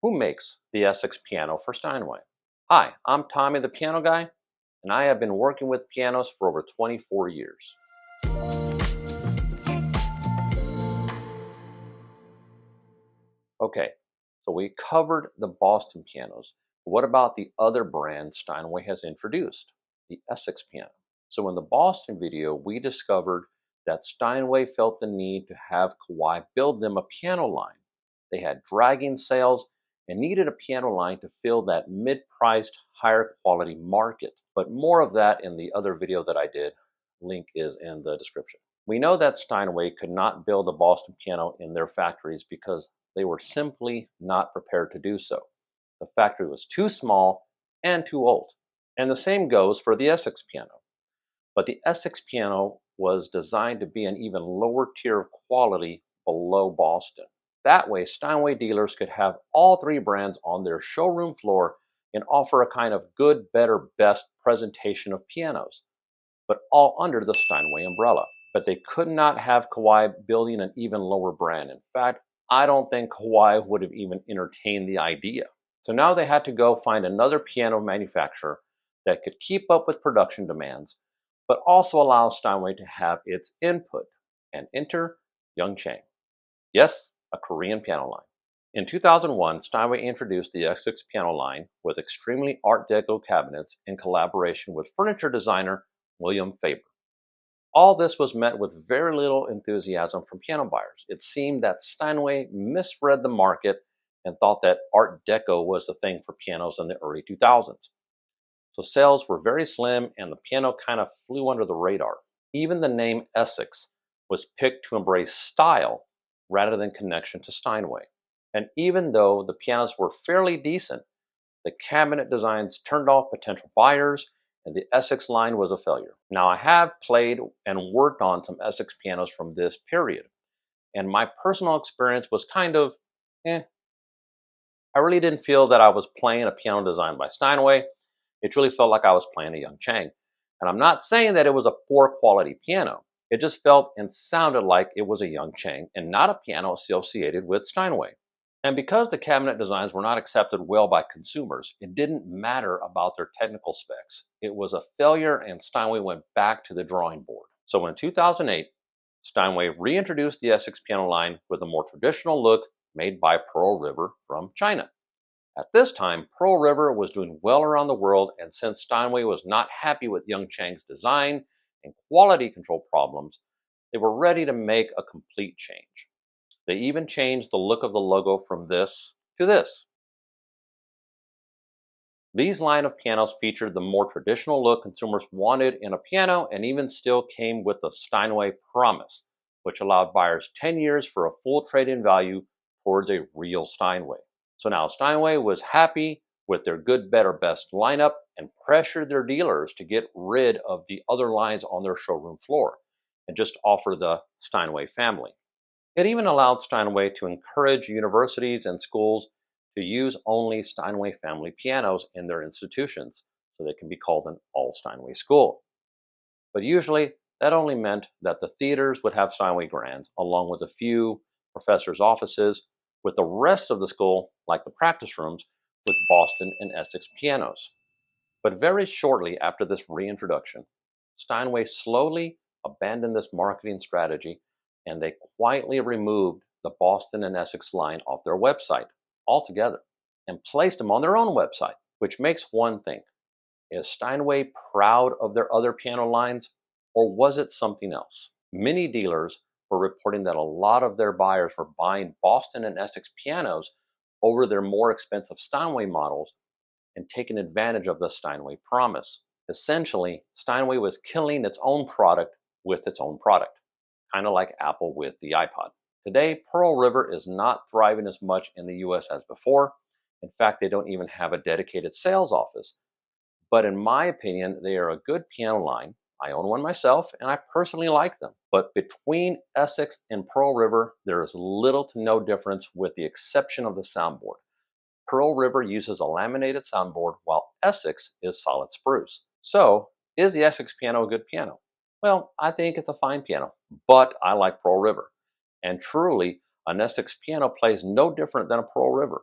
Who makes the Essex Piano for Steinway? Hi, I'm Tommy the Piano Guy, and I have been working with pianos for over 24 years. Okay, so we covered the Boston pianos. What about the other brand Steinway has introduced, the Essex Piano? So in the Boston video, we discovered that Steinway felt the need to have Kawai build them a piano line. They had dragging sales and needed a piano line to fill that mid-priced, higher quality market. But more of that in the other video that I did. Link is in the description. We know that Steinway could not build a Boston piano in their factories because they were simply not prepared to do so. The factory was too small and too old. And the same goes for the Essex piano. But the Essex piano was designed to be an even lower tier of quality below Boston. That way, Steinway dealers could have all three brands on their showroom floor and offer a kind of good, better, best presentation of pianos, but all under the Steinway umbrella. But they could not have Kawai building an even lower brand. In fact, I don't think Kawai would have even entertained the idea. So now they had to go find another piano manufacturer that could keep up with production demands, but also allow Steinway to have its input. And enter Young Chang. Yes, a Korean piano line. In 2001, Steinway introduced the Essex piano line with extremely Art Deco cabinets in collaboration with furniture designer William Faber. All this was met with very little enthusiasm from piano buyers. It seemed that Steinway misread the market and thought that Art Deco was the thing for pianos in the early 2000s. So sales were very slim and the piano kind of flew under the radar. Even the name Essex was picked to embrace style rather than connection to Steinway. And even though the pianos were fairly decent, the cabinet designs turned off potential buyers and the Essex line was a failure. Now I have played and worked on some Essex pianos from this period, and my personal experience was kind of, I really didn't feel that I was playing a piano designed by Steinway. It really felt like I was playing a Young Chang. And I'm not saying that it was a poor quality piano. It just felt and sounded like it was a Young Chang and not a piano associated with Steinway. And because the cabinet designs were not accepted well by consumers, it didn't matter about their technical specs. It was a failure and Steinway went back to the drawing board. So in 2008, Steinway reintroduced the Essex piano line with a more traditional look made by Pearl River from China. At this time, Pearl River was doing well around the world, and since Steinway was not happy with Young Chang's design and quality control problems, they were ready to make a complete change. They even changed the look of the logo from this to this. These line of pianos featured the more traditional look consumers wanted in a piano and even still came with the Steinway promise, which allowed buyers 10 years for a full trade-in value towards a real Steinway. So now Steinway was happy with their good, better, best lineup and pressured their dealers to get rid of the other lines on their showroom floor and just offer the Steinway family. It even allowed Steinway to encourage universities and schools to use only Steinway family pianos in their institutions so they can be called an all-Steinway school. But usually that only meant that the theaters would have Steinway grands along with a few professors' offices, with the rest of the school, like the practice rooms, with Boston and Essex pianos. But very shortly after this reintroduction, Steinway slowly abandoned this marketing strategy and they quietly removed the Boston and Essex line off their website altogether and placed them on their own website, which makes one think, is Steinway proud of their other piano lines, or was it something else? Many dealers were reporting that a lot of their buyers were buying Boston and Essex pianos over their more expensive Steinway models and taking advantage of the Steinway promise. Essentially, Steinway was killing its own product with its own product, kind of like Apple with the iPod. Today, Pearl River is not thriving as much in the US as before. In fact, they don't even have a dedicated sales office. But in my opinion, they are a good piano line. I own one myself, and I personally like them. But between Essex and Pearl River, there is little to no difference with the exception of the soundboard. Pearl River uses a laminated soundboard, while Essex is solid spruce. So, is the Essex piano a good piano? Well, I think it's a fine piano, but I like Pearl River. And truly, an Essex piano plays no different than a Pearl River.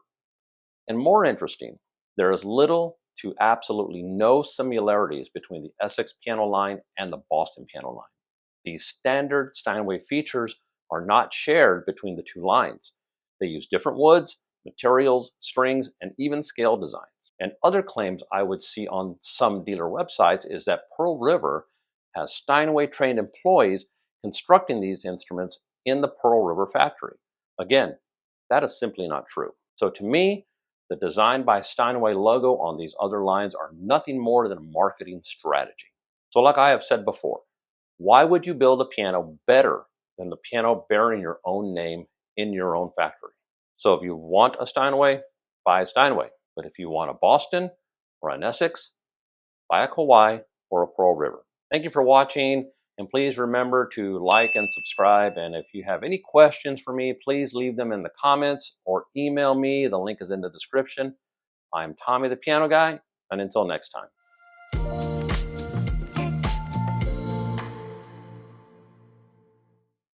And more interesting, there is little to absolutely no similarities between the Essex piano line and the Boston piano line. These standard Steinway features are not shared between the two lines. They use different woods, materials, strings, and even scale designs. And other claims I would see on some dealer websites is that Pearl River has Steinway trained employees constructing these instruments in the Pearl River factory. Again, that is simply not true. So to me, the design by Steinway logo on these other lines are nothing more than a marketing strategy. So like I have said before, why would you build a piano better than the piano bearing your own name in your own factory? So if you want a Steinway, buy a Steinway. But if you want a Boston or an Essex, buy a Kawai or a Pearl River. Thank you for watching, and please remember to like and subscribe. And if you have any questions for me, please leave them in the comments or email me. The link is in the description. I'm Tommy the Piano Guy, and until next time.